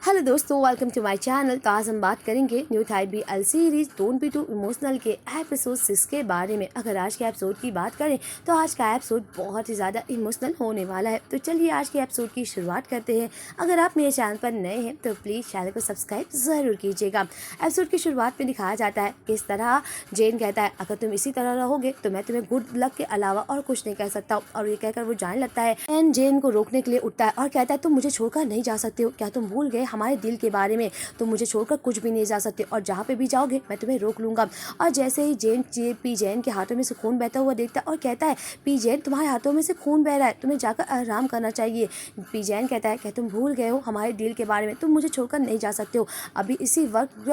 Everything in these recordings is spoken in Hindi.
हेलो दोस्तों, वेलकम टू माय चैनल। तो आज हम बात करेंगे new type BL series don't be too emotional के एपिसोड 6 के बारे में। अगर आज के एपिसोड की बात करें तो आज का एपिसोड बहुत ही ज़्यादा इमोशनल होने वाला है। तो चलिए आज के एपिसोड की शुरुआत करते हैं। अगर आप मेरे चैनल पर नए हैं तो प्लीज़ चैनल को सब्सक्राइब ज़रूर कीजिएगा। एपिसोड की शुरुआत में दिखाया जाता है किस तरह जेन कहता है अगर तुम इसी तरह रहोगे तो मैं तुम्हें गुड लक के अलावा और कुछ नहीं कह सकता हूँ। और ये कहकर वो जाने लगता है एंड जेन को रोकने के लिए उठता है और कहता है तुम मुझे छोड़कर नहीं जा सकते हो। क्या तुम भूल गए हमारे दिल के बारे में? तुम मुझे छोड़कर कुछ भी नहीं जा सकते और जहाँ पे भी जाओगे मैं तुम्हें रोक लूंगा। और जैसे ही पी जैन के हाथों में से खून बहता हुआ देखता है और कहता है पी जैन तुम्हारे हाथों में से खून बह रहा है, तुम्हें जाकर आराम करना चाहिए। पी जैन कहता है क्या तुम भूल गए हो हमारे दिल के बारे में? तुम मुझे छोड़कर नहीं जा सकते हो। अभी इसी वक्त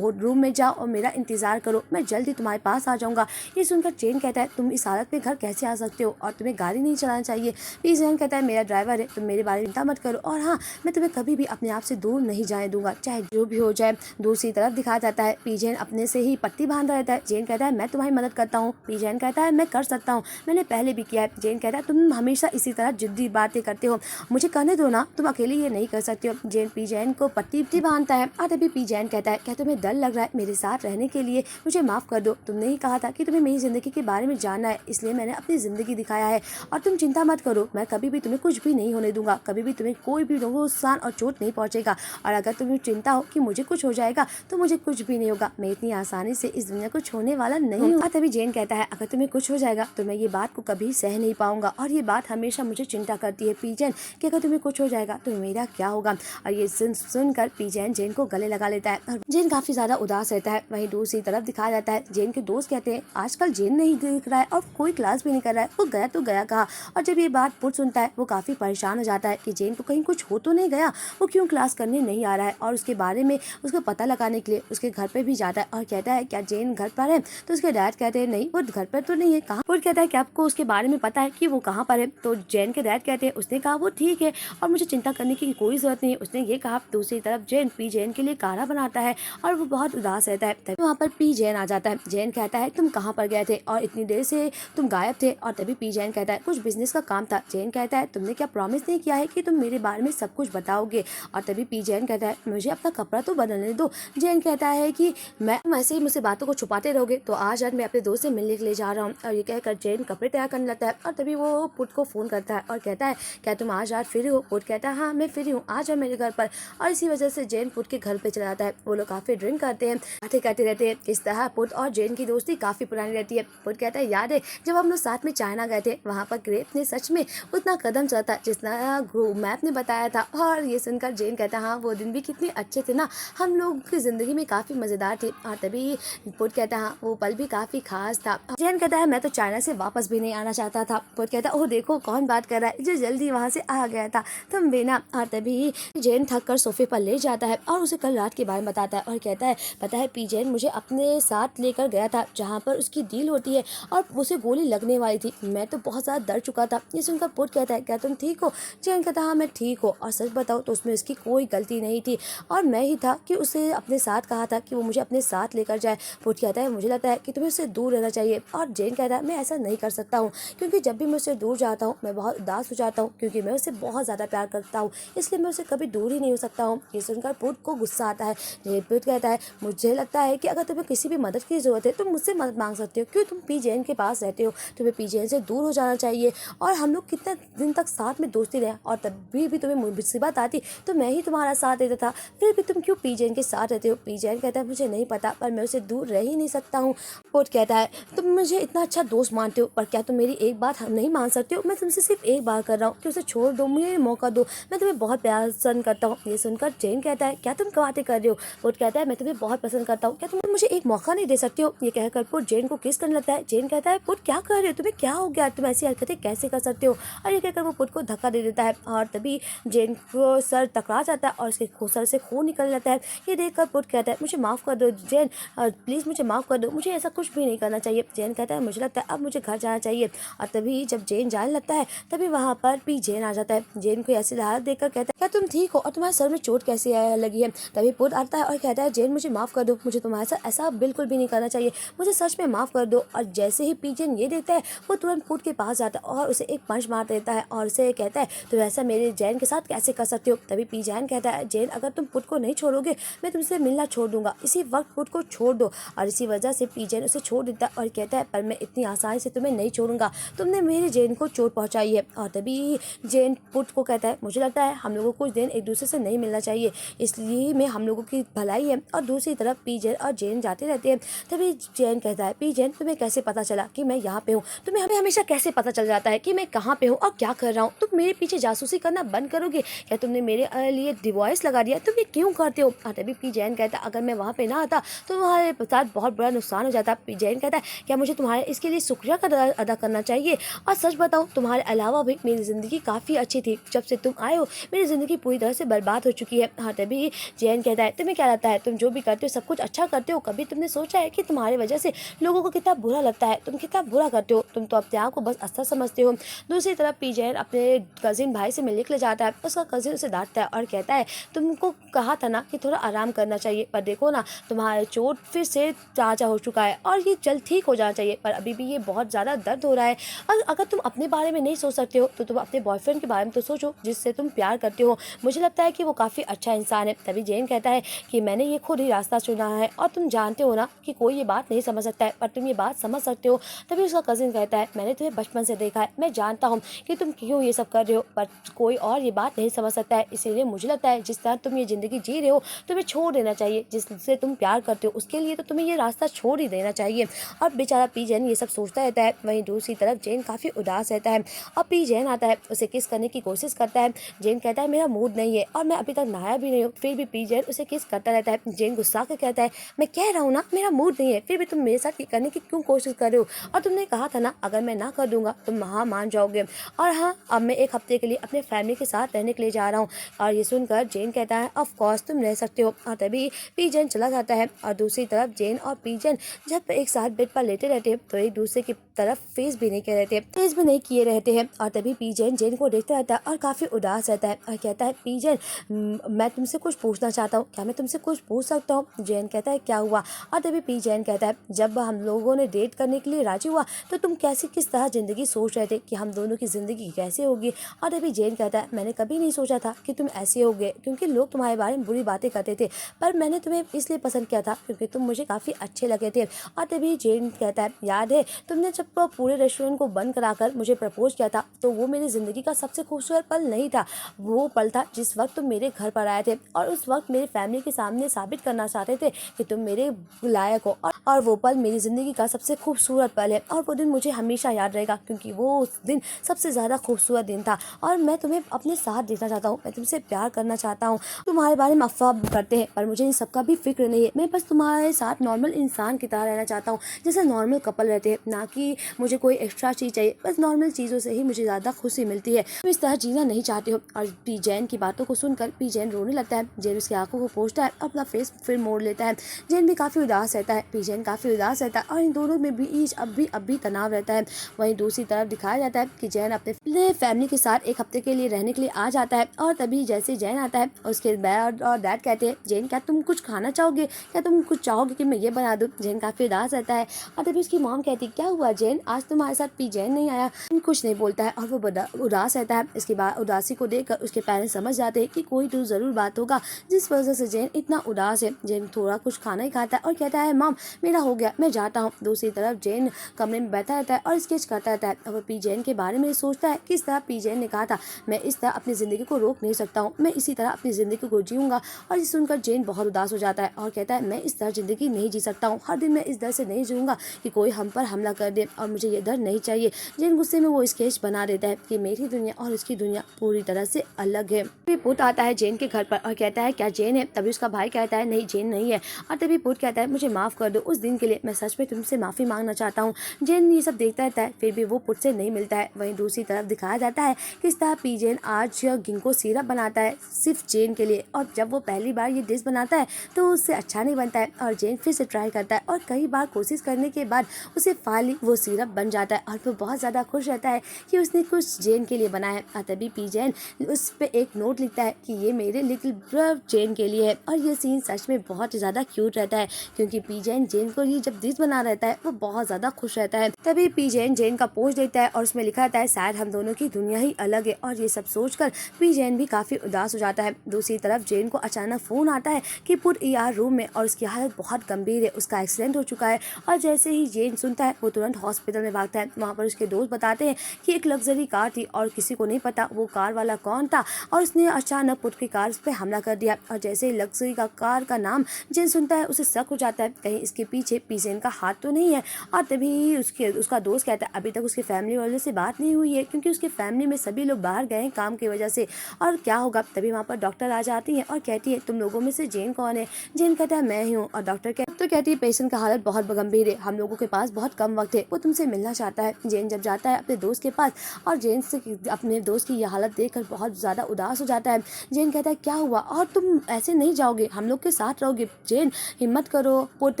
रूम में जाओ और मेरा इंतजार करो, मैं जल्दी तुम्हारे पास आ जाऊंगा। ये सुनकर जैन कहता है तुम इस हालत में घर कैसे आ सकते हो और तुम्हें गाड़ी नहीं चलाना चाहिए। पी जैन कहता है मेरा ड्राइवर है, तुम मेरे बारे में चिंता मत करो और हाँ मैं तुम्हें कभी भी अपने आप से दूर नहीं जाने दूंगा चाहे जो भी हो जाए। दूसरी तरफ दिखाया जाता है पी जैन अपने से ही पट्टी बांध रहता है। जैन कहता है मैं तुम्हारी मदद करता हूँ। पी जैन कहता है मैं कर सकता हूँ, मैंने पहले भी किया है। जैन कहता है तुम हमेशा इसी तरह जिद्दी बातें करते हो, मुझे करने दो ना, तुम अकेले ये नहीं कर सकते हो। जैन पी जैन को पट्टी बांधता है और तभी पी जैन कहता है क्या तुम्हें डर लग रहा है मेरे साथ रहने के लिए? मुझे माफ कर दो, तुमने ही कहा था कि तुम्हें मेरी जिंदगी के बारे में जानना है, इसलिए मैंने अपनी जिंदगी दिखाया है। और तुम चिंता मत करो, मैं कभी भी तुम्हें कुछ भी नहीं होने दूंगा, कभी भी तुम्हें कोई भी नुकसान और चोट नहीं पहुंचेगा। और अगर तुम्हें चिंता हो कि मुझे कुछ हो जाएगा तो मुझे कुछ भी नहीं होगा, मैं इतनी आसानी से इस दुनिया को छोड़ने वाला नहीं हूँ। तभी जैन कहता है अगर तुम्हें कुछ हो जाएगा तो मैं ये बात को कभी सह नहीं पाऊंगा और ये बात हमेशा मुझे चिंता करती है पी जैन कि अगर तुम्हें कुछ हो जाएगा तो मेरा क्या होगा। और ये सुनकर पी जैन को गले लगा लेता है और जैन काफी ज्यादा उदास रहता है। वहीं दूसरी तरफ दिखाया जाता है जैन के दोस्त कहते हैं आजकल जैन नहीं दिख रहा है और कोई क्लास भी नहीं कर रहा है, वो गया तो गया कहा। और जब ये बात पुट सुनता है वो काफी परेशान हो जाता है कि जैन को कहीं कुछ हो तो नहीं गया, वो क्यों क्लास करने नहीं आ रहा है। और उसके बारे में उसको पता लगाने के लिए उसके घर पे भी जाता है और कहता है क्या जैन घर पर है? तो उसके डैड कहते हैं नहीं वो घर पर तो नहीं है। कहाँ? पुट कहता है कि आपको उसके बारे में पता है कि वो कहाँ पर है? तो जैन के डैड कहते हैं उसने कहा वो ठीक है और मुझे चिंता करने की कोई जरूरत नहीं है, उसने ये कहा। दूसरी तरफ जैन पी जैन के लिए काढ़ा बनाता है और वो बहुत उदास रहता है। तभी वहाँ पर पी जैन आ जाता है। जैन कहता है तुम कहाँ पर गए थे और इतनी देर से तुम गायब थे? और तभी पी जैन कहता है कुछ बिजनेस का काम था। जैन कहता है तुमने क्या प्रॉमिस नहीं किया है कि तुम मेरे बारे में सब कुछ बताओगे? और तभी पी जैन कहता है मुझे अपना कपड़ा तो बदलने दो। जैन कहता है कि मैं ऐसे ही मुझसे बातों को छुपाते रहोगे तो आज मैं अपने दोस्त से मिलने के लिए जा रहा हूँ। और ये कहकर जैन कपड़े तैयार करने लगता है और तभी वो पुट को फोन करता है और कहता है क्या तुम आज फ्री हो? पुट कहता है हाँ मैं फ्री हूँ, आ जाओ मेरे घर पर। और इसी वजह से जैन पुट के घर पे चला जाता है। वो लोग काफी ड्रिंक करते हैं, बातें करते रहते हैं। इस तरह पुट और जैन की दोस्ती काफी पुरानी रहती है। पुट कहता है याद है जब हम लोग साथ में चाइना गए थे, वहाँ पर ग्रेप ने सच में उतना कदम चला था जितना मैप ने बताया था। और ये सुनकर जैन कहता है हाँ वो दिन भी कितने अच्छे थे ना, हम लोग की जिंदगी में काफी मजेदार थी। और तभी पुट कहता है वो पल भी काफी खास था। जैन कहता है मैं तो चाइना से वापस भी नहीं आना चाहता था। पुट कहता है ओह देखो कौन बात कर रहा है, जो जल्दी वहाँ से आ गया था, तुम बेना। और तभी जैन थक कर सोफे पर ले जाता है और उसे कल रात के बारे में बताता है और कहता है पता है पी जैन मुझे अपने साथ लेकर गया था जहाँ पर उसकी डील होती है और उसे गोली लगने वाली थी, मैं तो बहुत ज्यादा डर चुका था। ये सुनकर पुट कहता है क्या तुम ठीक हो? जैन कहता है हाँ मैं ठीक हूँ और सच बताओ तो उसमें उसकी कोई गलती नहीं थी और मैं ही था कि उसे अपने साथ कहा था कि वो मुझे अपने साथ लेकर जाए। पुट कहता है मुझे लगता है कि तुम्हें उससे दूर रहना चाहिए। और जैन कहता है मैं ऐसा नहीं कर सकता हूँ क्योंकि जब भी मैं उससे दूर जाता हूँ मैं बहुत उदास हो जाता हूँ क्योंकि मैं उससे बहुत ज़्यादा प्यार करता हूँ, इसलिए मैं उससे कभी दूर ही नहीं हो सकता हूँ। ये सुनकर पुट को गुस्सा आता है। पुट कहता है मुझे लगता है कि अगर तुम्हें किसी भी मदद की जरूरत है तुम मुझसे मदद मांग सकते हो, क्यों तुम पी जैन के पास रहते हो, तुम्हें पी जैन से दूर हो जाना चाहिए। और हम लोग कितने दिन तक साथ में दोस्ती रहे और तभी भी तुम्हें मुसीबत आती तो मैं ही तुम्हारा साथ देता था, फिर भी तुम क्यों पी जैन के साथ रहते हो? पी जैन कहता है मुझे नहीं पता पर मैं उसे दूर रह ही नहीं सकता हूँ। पुट कहता है तुम मुझे इतना अच्छा दोस्त मानते हो पर क्या तुम मेरी एक बात नहीं मान सकते हो? मैं तुमसे सिर्फ एक बार कर रहा हूँ कि उसे छोड़ दो, मुझे मौका दो, मैं तुम्हें बहुत प्यार पसंद करता हूँ। ये सुनकर जैन कहता है क्या तुम बातें कर रहे हो? पुट कहता है मैं तुम्हें बहुत पसंद करता हूँ, क्या तुम मुझे एक मौका नहीं दे सकते हो? ये कहकर पुट जैन को किस करने लगता है। जैन कहता है पुट क्या कर रहे हो, तुम्हें क्या हो गया, तुम ऐसी हरकतें कैसे कर सकते हो? और ये कहकर वो पुट को धक्का दे देता है और तभी जैन को सर टकरा जाता है और उसके सर से खून निकल जाता है। ये देखकर पुट कहता है मुझे माफ कर दो जैन, प्लीज मुझे माफ कर दो, मुझे ऐसा कुछ भी नहीं करना चाहिए। जैन कहता है मुझे लगता है अब मुझे घर जाना चाहिए। और तभी जब जैन जाने लगता है तभी वहाँ पर भी जैन आ जाता है। जैन को ऐसी हालत देखकर कहता है क्या तुम ठीक हो और तुम्हारे सर में चोट कैसे लगी है? तभी पुट आता है और कहता है जैन मुझे माफ कर दो, मुझे तुम्हारे साथ ऐसा बिल्कुल भी नहीं करना चाहिए, मुझे सच में माफ कर दो। और जैसे ही पी जैन ये देखता है वो तुरंत पुट के पास जाता है और उसे एक पंच मार देता है और उसे कहता है तुम ऐसा मेरे जैन के साथ कैसे कर सकते हो? तभी पी जैन कहता है है जेन अगर तुम पुट को नहीं छोड़ोगे मैं तुमसे मिलना छोड़ दूंगा, इसी वक्त पुट को छोड़ दो। और इसी वजह से पी जेन उसे छोड़ देता है और कहता है पर मैं इतनी आसानी से तुम्हें नहीं छोड़ूंगा, तुमने मेरे जेन को चोट पहुंचाई है। और तभी जेन पुट को कहता है मुझे लगता है हम लोगों को कुछ दिन एक दूसरे से नहीं मिलना चाहिए, इसलिए में हम लोगों की भलाई है। और दूसरी तरफ पी जेन और जेन जाते रहते हैं। तभी जेन कहता है पी जेन तुम्हें कैसे पता चला कि मैं यहाँ पे हूँ, तुम्हें हमें हमेशा कैसे पता चल जाता है कि मैं कहाँ पे हूँ और क्या कर रहा हूँ, तुम मेरे पीछे जासूसी करना बंद करोगे क्या, तुमने मेरे लिए डिवॉइस लगा दिया, तुम ये क्यों करते हो। और तभी पी जेन कहता है अगर मैं वहाँ पे ना आता तो तुम्हारे साथ बहुत बड़ा नुकसान हो जाता। पी जेन कहता है क्या मुझे तुम्हारे इसके लिए शुक्रिया अदा करना चाहिए, और सच बताओ तुम्हारे अलावा भी मेरी ज़िंदगी काफ़ी अच्छी थी, जब से तुम आए हो मेरी ज़िंदगी पूरी तरह से बर्बाद हो चुकी है। हाँ तभी जेन कहता है तुम्हें क्या लगता है तुम जो भी करते हो सब कुछ अच्छा करते हो, कभी तुमने सोचा है कि तुम्हारी वजह से लोगों को कितना बुरा लगता है, तुम कितना बुरा करते हो, तुम तो अपने आप को बस अच्छा समझते हो। दूसरी तरफ पी जेन अपने कजिन भाई से मिलने के लिए जाता है, उसका कजिन उसे डांटता है और कहता है तुमको कहा था ना कि थोड़ा आराम करना चाहिए, पर देखो ना तुम्हारा चोट फिर से ताज़ा हो चुका है और ये जल्द ठीक हो जाना चाहिए, पर अभी भी ये बहुत ज़्यादा दर्द हो रहा है। और अगर तुम अपने बारे में नहीं सोच सकते हो तो तुम अपने बॉयफ्रेंड के बारे में तो सोचो जिससे तुम प्यार करते हो, मुझे लगता है कि वो काफ़ी अच्छा इंसान है। तभी जेन कहता है कि मैंने ये खुद ही रास्ता चुना है और तुम जानते हो ना कि कोई ये बात नहीं समझ सकता है, पर तुम ये बात समझ सकते हो। तभी उसका कजिन कहता है मैंने तुम्हें बचपन से देखा है, मैं जानता हूँ कि तुम क्यों ये सब कर रहे हो, पर कोई और ये बात नहीं समझ सकता है, इसीलिए मुझे लगता है जिस तरह तुम ये ज़िंदगी जी रहे हो तुम्हें छोड़ देना चाहिए, जिससे तुम प्यार करते हो उसके लिए तो तुम्हें ये रास्ता छोड़ ही देना चाहिए। और बेचारा पी जेन ये सब सोचता रहता है। वहीं दूसरी तरफ जेन काफ़ी उदास रहता है और पी जेन आता है, उसे किस करने की कोशिश करता है। जेन कहता है मेरा मूड नहीं है और मैं अभी तक नहाया भी नहीं हूँ, फिर भी पी जेन उसे किस करता रहता है। जेन गुस्सा के कहता है मैं कह रहा हूँ ना मेरा मूड नहीं है, फिर भी तुम मेरे साथ ये करने की क्यों कोशिश कर रहे हो, और तुमने कहा था ना अगर मैं ना कर दूंगा तुम हाँ मान जाओगे। और हाँ अब मैं एक हफ्ते के लिए अपने फैमिली के साथ रहने के लिए जा रहा हूँ। और ये सुनकर जेन कहता है ऑफ कोर्स तुम रह सकते हो। और तभी पी जेन चला जाता है और दूसरी तरफ जेन और पी जेन जब एक साथ बेड पर लेटे रहते हैं तो एक दूसरे की तरफ फेस भी नहीं किए रहते, फेस भी नहीं किए रहते हैं। और तभी पी जेन जेन को देखता रहता है और काफ़ी उदास रहता है और कहता है पी जेन मैं तुमसे कुछ पूछना चाहता हूँ, क्या मैं तुमसे कुछ पूछ सकता हूँ। जेन कहता है क्या हुआ। और तभी पी जेन कहता है जब हम लोगों ने डेट करने के लिए राजी हुआ तो तुम कैसी किस तरह ज़िंदगी सोच रहे थे कि हम दोनों की ज़िंदगी कैसे होगी। और तभी जेन कहता है मैंने कभी नहीं सोचा था कि तुम ऐसे होगे, क्योंकि लोग तुम्हारे बारे में बुरी बातें करते थे, पर मैंने तुम्हें इसलिए पसंद किया था क्योंकि तुम मुझे काफ़ी अच्छे लगे थे। और तभी जेन कहता है याद है तुमने जब पूरे रेस्टोरेंट को बंद कराकर मुझे प्रपोज किया था तो वो मेरी ज़िंदगी का सबसे खूबसूरत पल नहीं था, वो पल था जिस वक्त तुम मेरे घर पर आए थे और उस वक्त मेरी फैमिली के सामने साबित करना चाहते थे कि तुम मेरे लायक हो। और वो पल मेरी ज़िंदगी का सबसे खूबसूरत पल है और वो दिन मुझे हमेशा याद रहेगा क्योंकि वो उस दिन सबसे ज़्यादा खूबसूरत दिन था। और मैं तुम्हें अपने साथ देखना चाहता हूँ, मैं तुमसे प्यार करना चाहता हूँ। तुम्हारे बारे में अफवाह करते हैं पर मुझे इन सब का भी फिक्र नहीं है, मैं बस तुम्हारे साथ नॉर्मल इंसान की तरह रहना चाहता हूँ, जैसे नॉर्मल कपल रहते हैं, ना कि मुझे कोई एक्स्ट्रा चीज़ चाहिए, बस नॉर्मल चीज़ों से ही मुझे ज़्यादा खुशी मिलती है। तुम इस तरह जीना नहीं चाहते हो। और पी जेन की बातों को सुनकर पी जेन रोने लगता है। जेन उसकी आंखों को पोंछता है और अपना फेस फिर मोड़ लेता है। जेन भी काफ़ी उदास रहता है, पी जेन काफ़ी उदास रहता है और इन दोनों में भी अब भी तनाव रहता है। वहीं दूसरी तरफ दिखाया जाता है कि जेन अपने फैमिली के साथ एक हफ्ते के लिए रहने के लिए आ जाता है। और तभी जैसे जेन आता है उसके डैड और डैड कहते हैं जेन क्या तुम कुछ खाना चाहोगे, क्या तुम कुछ चाहोगे कि मैं ये बना दूँ। जेन काफ़ी उदास रहता है और तभी उसकी मॉम कहती क्या हुआ जेन, आज तुम्हारे साथ पी जेन नहीं आया। कुछ नहीं बोलता है और वो उदास रहता है। इसके बाद उदासी को देखकर उसके पेरेंट्स समझ जाते हैं कि कोई तो ज़रूर बात होगा जिस वजह से जेन इतना उदास है। जेन थोड़ा कुछ खाना ही खाता है और कहता है मॉम मेरा हो गया मैं जाता हूँ। दूसरी तरफ जेन कमरे में बैठा रहता है और स्केच करता रहता है और वो पी जेन के बारे में सोचता है किस तरह पी जेन ने कहा था मैं इस तरह अपनी ज़िंदगी को रोक नहीं सकता हूँ, मैं इसी तरह अपनी ज़िंदगी को जीऊँगा। और ये सुनकर जेन बहुत उदास हो जाता है और कहता है मैं इस तरह ज़िंदगी नहीं जी सकता हूँ, हर दिन मैं इस डर से नहीं जीऊँगा कि कोई हम पर हमला कर दे और मुझे ये डर नहीं चाहिए। जेन गुस्से में वो स्केच बना देता है कि मेरी दुनिया और उसकी दुनिया पूरी तरह से अलग है। तभी पुट आता है जेन के घर पर और कहता है क्या जेन है। तभी उसका भाई कहता है नहीं जेन नहीं है। और तभी पुट कहता है मुझे माफ़ कर दो, उस दिन के लिए मैं सच में तुमसे माफ़ी मांगना चाहता हूँ। जेन ये सब देखता रहता है फिर भी वो पुट से नहीं मिलता है। वहीं दूसरी तरफ दिखाया जाता है किस तरह पी जेन आज गिंको सिरप बनाता है सिर्फ जेन के लिए, और जब वो पहली बार ये डिश बनाता है तो उससे अच्छा नहीं बनता है और जेन फिर से ट्राई करता है और कई बार कोशिश करने के बाद उसे फाइनली वो सिरप बन जाता है और वो बहुत ज़्यादा खुश रहता है कि उसने कुछ जेन के लिए बनाया। और तभी पी जेन उस पर एक नोट लिखता है कि ये मेरे लिटिल ब्रदर जेन के लिए है। और ये सीन सच में बहुत ज़्यादा क्यूट रहता है क्योंकि पी जेन जेन को ये जब डिश बना रहता है वो बहुत ज्यादा खुश रहता है। तभी पी जेन का पोस्ट देता है और उसमें लिखा रहता है शायद हम दोनों की दुनिया ही अलग है, और ये सब सोचकर पी जेन भी काफी उदास हो जाता है। दूसरी तरफ जेन को अचानक फोन आता है कि पुट ईआर रूम में, और उसकी हालत बहुत गंभीर है, उसका एक्सीडेंट हो चुका है। और जैसे ही जेन सुनता है वो तुरंत हॉस्पिटल में भागता है। वहाँ पर उसके दोस्त बताते हैं कि एक लग्जरी कार थी और किसी को नहीं पता वो कार वाला कौन था, और उसने अचानक पुट की कार पे हमला कर दिया। और जैसे ही लग्जरी का कार का नाम जेन सुनता है उसे शक हो जाता है कहीं इसके पीछे पी जेन का हाथ तो नहीं है। और तभी उसका दोस्त कहता है अभी तक उसके फैमिली वालों से बात नहीं हुई है, क्योंकि उसके फैमिली में सभी लोग बाहर गए हैं काम की वजह से, और क्या होगा। तभी वहाँ पर डॉक्टर आ जाती है और कहती है तुम लोगों में से जेन कौन है। जेन कहता है मैं ही हूँ। और डॉक्टर कहती है पेशेंट का हालत बहुत गंभीर है, हम लोगों के पास बहुत कम वक्त है, वो तुमसे मिलना चाहता है। जेन जब जाता है अपने दोस्त के पास और जेन से अपने दोस्त की यह हालत देखकर बहुत ज़्यादा उदास हो जाता है। जेन कहता है क्या हुआ, और तुम ऐसे नहीं जाओगे, हम लोग के साथ रहोगे, जेन हिम्मत करो पुट।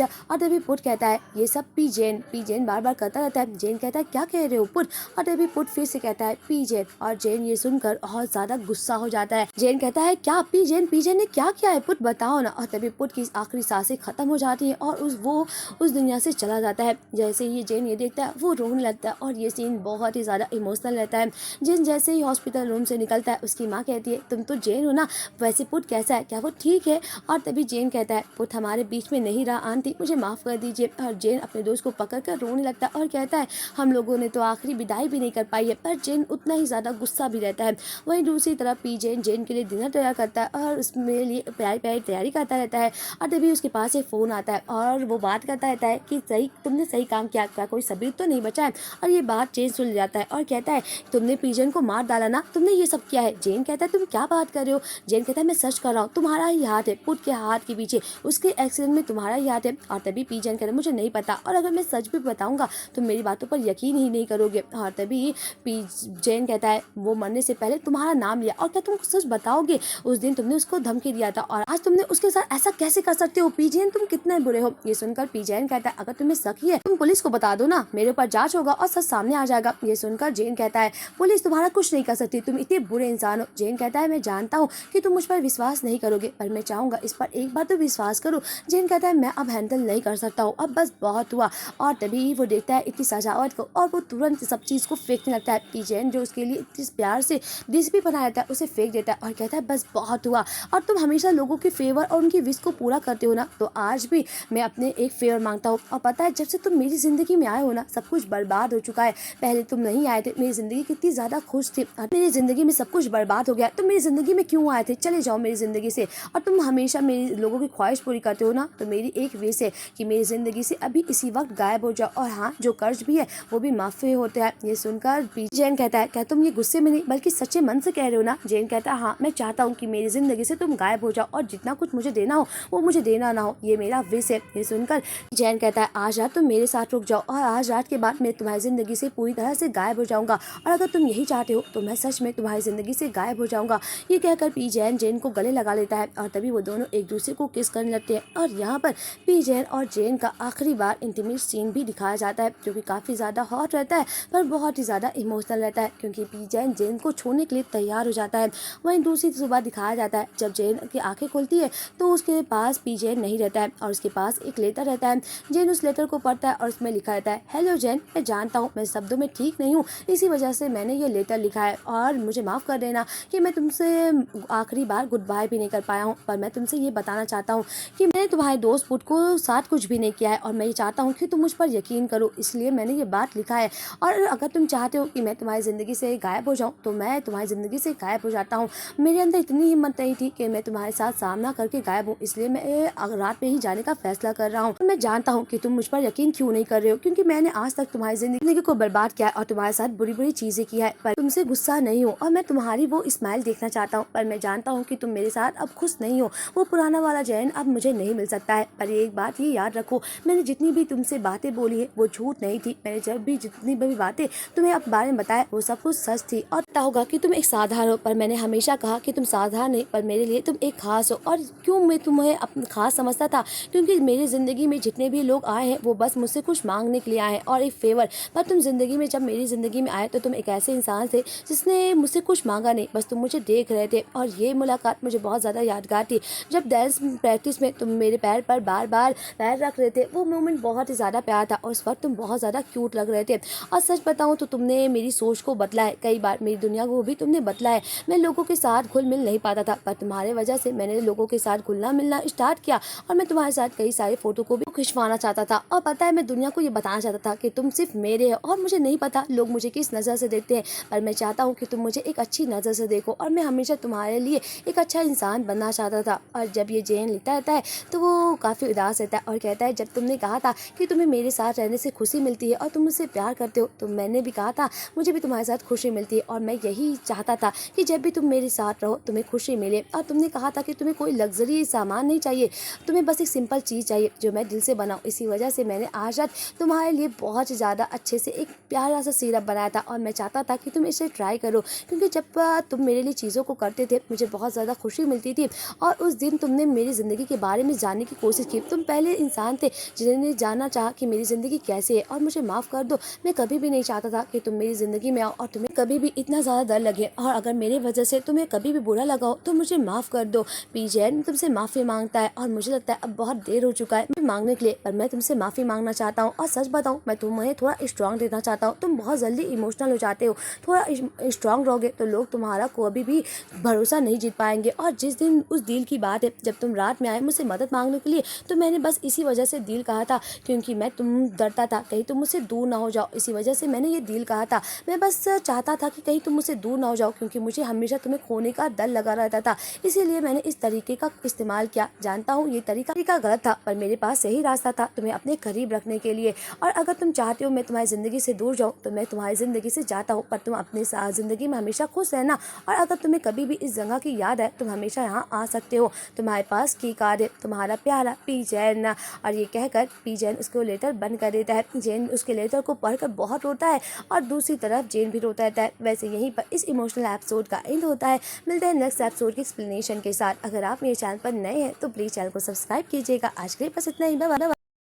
और तभी पुट कहता है ये सब पी जेन बार बार करता रहता है। जेन कहता है क्या कह रहे हो पुट। और तभी पुट फिर से कहता है पी जेन, और जेन ये सुनकर बहुत ज्यादा गुस्सा हो जाता है। जेन कहता है क्या पी जेन ने क्या किया है पुट, बताओ ना। और तभी पुट की आखिरी सांसें खत्म हो जाती है और उस दुनिया से चला जाता है। जैसे ही जेन ये देखता है वो रोने लगता है, और ये सीन बहुत ही ज्यादा इमोशनल रहता है। जेन जैसे ही हॉस्पिटल रूम से निकलता है उसकी माँ कहती है तुम तो जेन हो ना, वैसे पुट कैसा है, क्या वो ठीक है। और तभी जेन कहता है पुट हमारे बीच में नहीं रहा आंटी, मुझे माफ कर दीजिए। और जेन अपने दोस्त को पकड़कर रोने लगता है और कहता है हम लोगों ने तो आखिरी विदाई भी नहीं कर पाई है। पर जेन उतना ही ज्यादा गुस्सा भी रहता है। वहीं दूसरी तरफ पी जेन के लिए डिनर तैयार करता है और उसमें लिए प्यारी प्यारी तैयारी करता रहता है। और तभी उसके पास एक फोन आता है और वो बात करता रहता है कि तुमने सही काम किया, क्या कोई सबूत तो नहीं बचा है। और ये बात जेन सुन जाता है और कहता है तुमने पी जेन को मार डाला ना, तुमने ये सब किया है। जेन कहता है तुम क्या बात कर रहे हो। जेन कहता है मैं सच कर रहा हूँ, तुम्हारा ही हाथ है, पुट के हाथ के पीछे उसके एक्सीडेंट में तुम्हारा ही हाथ है। और तभी पी जेन कहता है मुझे नहीं पता, और अगर मैं सच भी बताऊंगा तो मेरी बातों पर यकीन ही नहीं करोगे। और तभी पी जेन कहता है वो मरने से पहले तुम्हारा नाम लिया, और क्या तुम सच बताओगे, उस दिन तुमने उसको धमकी दिया था और आज तुमने उसके साथ ऐसा कैसे कर सकते हो। पी जेन तुम कितने बुरे हो। ये सुनकर पी जेन कहता है अगर तुम्हें शक ही है तुम पुलिस को बता दो ना, मेरे ऊपर जांच होगा और सच सामने आ जाएगा। ये सुनकर जेन कहता है पुलिस तुम्हारा कुछ नहीं कर सकती, तुम इतने बुरे इंसान हो। जेन कहता है मैं जानता हूँ कि तुम मुझ पर विश्वास नहीं करोगे, पर मैं चाहूंगा इस पर एक बार तो विश्वास करो। जेन कहता है मैं अब हैंडल नहीं कर सकता हूँ, अब बस बहुत हुआ। और तभी वो देखता है इतनी सजावट को और वो तुरंत सब चीज को फेंकने लगता है। पी जेन जो उसके लिए इतने प्यार से डिश भी बनाया था उसे फेंक देता है और कहता है बस बहुत हुआ। और तुम हमेशा लोगों के फेवर और उनकी विश को पूरा करते हो ना, तो आज भी मैं अपने एक फेवर मांगता हूँ। और पता है जब से तुम मेरी जिंदगी में आए हो ना सब कुछ बर्बाद हो चुका है। पहले तुम नहीं आए थे, मेरी जिंदगी कितनी ज्यादा खुश थी, मेरी जिंदगी में सब कुछ बर्बाद हो गया, तुम मेरी जिंदगी में क्यों आए थे, चले जाओ मेरी जिंदगी से। और तुम हमेशा मेरी लोगों की ख्वाहिश पूरी करते हो ना, तो मेरी एक विश है कि मेरी जिंदगी से अभी इसी वक्त गायब हो जाओ, और हाँ जो कर्ज भी है वो भी माफी होते हैं। ये सुनकर जेन कहता है क्या तुम ये गुस्से में नहीं बल्कि सच्चे मन से कह रहे हो ना। जेन कहता है हाँ मैं चाहता हूँ कि मेरी जिंदगी से तुम गायब हो जाओ और जितना कुछ मुझे देना हो वो मुझे देना ना हो, ये मेरा विश है। ये सुनकर जेन कहता है आज रात तुम मेरे साथ रुक जाओ और आज रात के बाद मैं तुम्हारी जिंदगी से पूरी तरह से गायब हो जाऊंगा, और अगर तुम यही चाहते हो तो मैं सच में तुम्हारी जिंदगी से गायब हो जाऊंगा। ये कहकर पी जेन को गले लगा लेता है और तभी वो दोनों एक दूसरे को किस करने लगते हैं। और यहाँ पर पी जेन और जेन का आखिरी बार इंटीमेट सीन भी दिखाया जाता है जो कि काफी ज्यादा हॉट रहता है पर बहुत ही ज्यादा इमोशनल रहता है, क्योंकि पी जेन को छोड़ने के लिए तैयार हो जाता है। वहीं दूसरी सुबह दिखाया जाता है जब जेन की आंखें खुलती है तो उसके पास पी जेन नहीं रहता है और उसके पास एक लेटर रहता है। जेन उस लेटर को पढ़ता है और उसमें लिखा रहता है हेलो जेन, मैं जानता हूँ मैं शब्दों में ठीक नहीं हूँ, इसी वजह से मैंने ये लेटर लिखा है और मुझे माफ कर देना कि मैं तुमसे आखिरी बार गुड बाय भी नहीं कर पाया हूँ, पर मैं तुमसे ये बताना चाहता हूँ कि मैंने तुम्हारे दोस्त पुट को साथ कुछ भी नहीं किया है और मैं ये चाहता हूँ कि तुम मुझ पर यकीन करो, इसलिए मैंने ये बात लिखा है। और अगर तुम चाहते हो कि मैं तुम्हारी ज़िंदगी से गायब हो जाऊँ तो मैं तुम्हारी ज़िंदगी से गायब हो जाता हूँ। मेरे अंदर इतनी हिम्मत नहीं थी कि मैं तुम्हारे साथ सामना करके गायब हूँ, इसलिए मैं रात में ही जाने का फैसला कर रहा हूँ। मैं जानता हूँ कि तुम मुझ पर यकीन क्यों नहीं कर रहे हो, क्योंकि मैंने आज तक तुम्हारी जिंदगी को बर्बाद किया और तुम्हारे साथ बुरी बुरी चीजें की है, पर तुमसे गुस्सा नहीं हो और मैं तुम्हारी वो स्माइल देखना चाहता हूँ। पर मैं जानता हूँ कि तुम मेरे साथ अब खुश नहीं हो, वो पुराना वाला जैन अब मुझे नहीं मिल सकता है। पर एक बात ये याद रखो, मैंने जितनी भी तुमसे बातें बोली है वो झूठ नहीं थी। मैंने जब भी जितनी भी बातें तुम्हें अब बारे में बताया वो सब कुछ सच थी। और पता होगा कि तुम एक साधारण हो, पर मैंने हमेशा कहा कि तुम साधारण नहीं पर मेरे लिए तुम एक खास हो। और क्यों मैं तुम्हें अपना खास समझता था, क्योंकि मेरी जिंदगी में जितने भी लोग आए हैं वो बस मुझसे कुछ मांगने के लिए आए हैं और एक फेवर। पर तुम जिंदगी में जब मेरी जिंदगी में आए तो तुम एक ऐसे इंसान थे जिसने मुझसे कुछ मांगा नहीं, बस तुम मुझे देख रहे थे। और ये मुलाकात मुझे बहुत ज़्यादा यादगार थी जब डांस प्रैक्टिस में तुम मेरे पैर पर बार बार पैर पैर रख रहे थे वो मोमेंट बहुत ही ज़्यादा प्यारा था और उस वक्त तुम बहुत ज़्यादा क्यूट लग रहे थे। और सच बताऊँ तो तुमने मेरी सोच को बदला है, कई बार मेरी दुनिया को भी तुमने बदला है। मैं लोगों के साथ घुल मिल नहीं पाता था, पर तुम्हारे वजह से मैंने लोगों के साथ घुलना मिलना स्टार्ट किया और मैं तुम्हारे साथ कई सारे फोटो को भी खिंचवाना चाहता था। और पता है, मैं दुनिया को ये बताना चाहता था कि तुम सिर्फ मेरे हो और मुझे नहीं पता लोग मुझे किस नज़र से देखते हैं, पर मैं चाहता हूँ कि तुम मुझे एक अच्छी नज़र से देखो और मैं हमेशा तुम्हारे लिए एक अच्छा इंसान बनना चाहता था। और जब ये जेन लिखता रहता है तो वो काफ़ी उदास रहता है और कहता है, जब तुमने कहा था कि तुम्हें मेरे साथ रहने से खुशी मिलती है और तुम मुझसे प्यार करते हो, तो मैंने भी कहा था मुझे भी तुम्हारे साथ खुशी मिलती है और मैं यही चाहता था कि जब भी तुम मेरे साथ रहो तुम्हें खुशी मिले। और तुमने कहा था कि तुम्हें कोई लग्जरी सामान नहीं चाहिए, तुम्हें बस एक सिंपल चीज़ चाहिए जो मैं दिल से बनाऊँ। इसी वजह से मैंने आज रात तुम्हारे लिए बहुत ही ज़्यादा अच्छे से एक प्यारा सा सिरप बनाया था और मैं चाहता था कि तुम इसे ट्राई करो, क्योंकि जब तुम मेरे लिए चीज़ों को करते थे मुझे बहुत ज़्यादा खुशी मिलती थी। और उस दिन तुमने मेरी ज़िंदगी के बारे में जानने की कोशिश की। तुम पहले इंसान थे जिन्होंने जानना चाहा कि मेरी ज़िंदगी कैसे है। और मुझे माफ़ कर दो, मैं कभी भी नहीं चाहता था कि तुम मेरी ज़िंदगी में आओ और तुम्हें कभी भी इतना ज़्यादा डर लगे। और अगर मेरे वजह से तुम्हें कभी भी बुरा लगा हो तो मुझे माफ़ कर दो। पीजैन तुमसे माफ़ी मांगता है और मुझे लगता है अब बहुत देर हो चुका है मांगने के लिए, पर मैं तुमसे माफ़ी मांगना चाहता हूँ। और सच बताऊँ, मैं तुम्हें थोड़ा स्ट्रांग देना चाहता हूँ। तुम बहुत जल्दी इमोशनल हो जाते हो, थोड़ा स्ट्रांग रहोगे तो लोग तुम्हारा कभी भी भरोसा नहीं जीत पाएंगे। और जिस दिन उस डील की बात है, जब तुम रात में आए मुझसे मदद मांगने के लिए, तो मैंने बस इसी वजह से डील कहा था, क्योंकि मैं तुम डरता था कहीं तुम मुझसे दूर ना हो जाओ। इसी वजह से मैंने ये डील कहा था। मैं बस चाहता था कि कहीं तुम मुझसे दूर ना हो जाओ, क्योंकि मुझे हमेशा तुम्हें खोने का डर लगा रहता था। इसीलिए मैंने इस तरीके का इस्तेमाल किया। जानता हूँ ये तरीका गलत था, पर मेरे पास सही रास्ता था तुम्हें अपने करीब रखने के लिए। और अगर तुम चाहते हो मैं तुम्हारी ज़िंदगी से दूर जाऊँ तो मैं तुम्हारी ज़िंदगी से जाता हूँ, पर तुम अपने साथ ज़िंदगी में हमेशा खुश रहना। और अगर तुम्हें कभी भी इस जगह की याद है तुम हमेशा यहाँ आ सकते हो। तुम्हारे पास की कार्ड है, तुम्हारा प्यारा पीजैन। और ये कहकर पीजैन उसको लेटर बंद कर देता है। जेन उसके लेटर को पढ़कर बहुत रोता है और दूसरी तरफ जेन भी रोता रहता है। वैसे यहीं पर इस इमोशनल एपिसोड का एंड होता है। मिलते हैं नेक्स्ट एपिसोड की एक्सप्लेनेशन के साथ। अगर आप मेरे चैनल पर नए हैं तो प्लीज़ चैनल को सब्सक्राइब कीजिएगा। आज के लिए बस इतना ही। Bye bye.